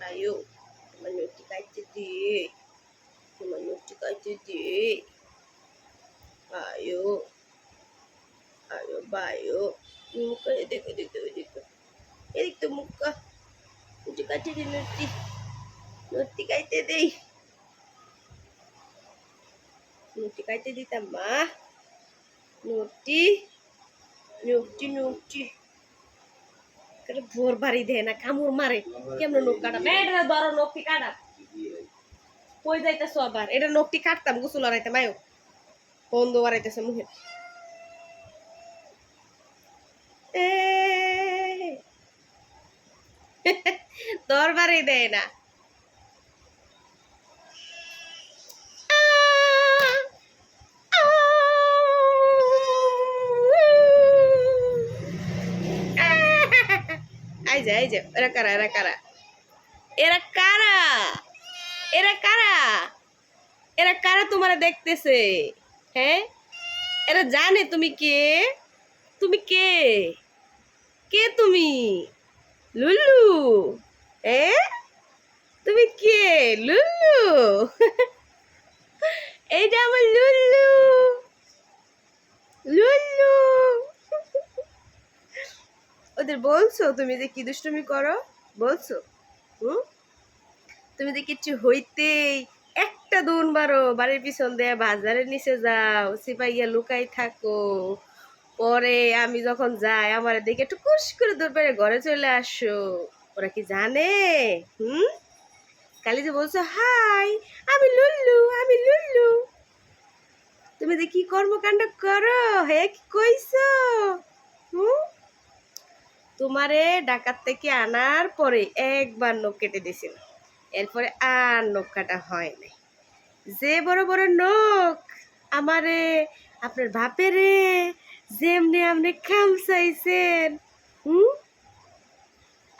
Ayo, menuju kaca di. Menuju kaca di. Ayo. Ayo, bayo. Muka edik. Edik tuh muka. Menuju kaca di nuti. Nuti kaca di. Nuti kaca di tambah. Nuti. ভোর বাড়ি দেয় না, কামড় মারে। কেমন নখ কাটা? এটা বড় নখটি কাটা। কই যাইতেছ আবার? এটা নখটি কাটতাম, গোসল আনাইতাম। আয়ো, বন্ধ বাড়াইতেছে মুখে। তোর বাড়ি দেয় না। এই যে এরা কারা? এরা কারা তোমারে দেখতেছে? হ্যাঁ, এরা জানে তুমি কে? তুমি কে? কে তুমি? লুল্লু? তুমি কে? লুল্লু? এইটা আমার লুল্লু। ওদের বলছো তুমি যে কি দুষ্টুমি করো? বলছো? তুমি যে কিছু হইতেই একটা দৌড় মারো, বাড়ির পিছন দিয়ে বাজারের নিচে যাও, সিপাইয়া লুকাই থাকো, পরে আমি যখন যাই আমার দেখে একটু কুশ করে দৌড় পেরে ঘরে চলে আসো। ওরা কি জানে? কালি যে বলছো হাই আমি লুল্লু, তুমি যে কি কর্মকাণ্ড করো, হে কি কইছো? তোমারে ডাকাত থেকে আনার পরে একবার নখ কেটে দিছিল, এরপরে আর নখ কাটা হয় নাই। যে বড় বড় নখ আমারে আপনার বাপেরে যেমনি আপনি খামচাইছেন,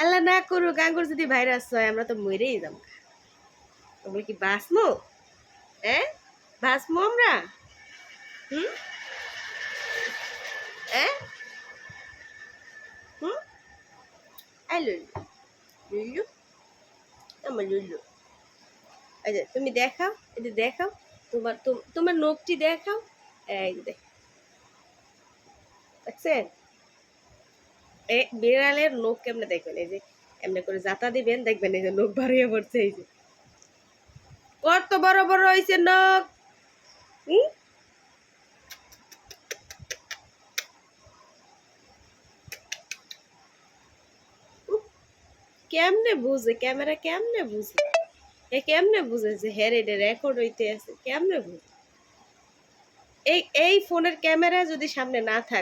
আল্লাহ না করুক আঙ্গুর যদি ভাইরাস হয় আমরা তো মরেই যাব। তোমরা কি বাঁচমো? বাঁচমো আমরা? লুল্লু আমার লুল্লু। আচ্ছা তুমি দেখাও, এটা দেখাও, তোমার নখটি দেখাও। এই দেখছেন বিড়ালের নখ কেমনে দেখবেন? এই যে এমনি করে জাতা দিবেন, দেখবেন এই যে নখ বাড়িয়ে পড়ছে। এই যে কত বড় বড় হয়েছে নখ। কেমনে বুঝে ক্যামেরা? কেমনে বুঝে? কেমনে বুঝে যে হ্যাঁ এটা রেকর্ড হইতে আছে? কেমনে বুঝে? এই ফোনের ক্যামেরা যদি সামনে না থাকে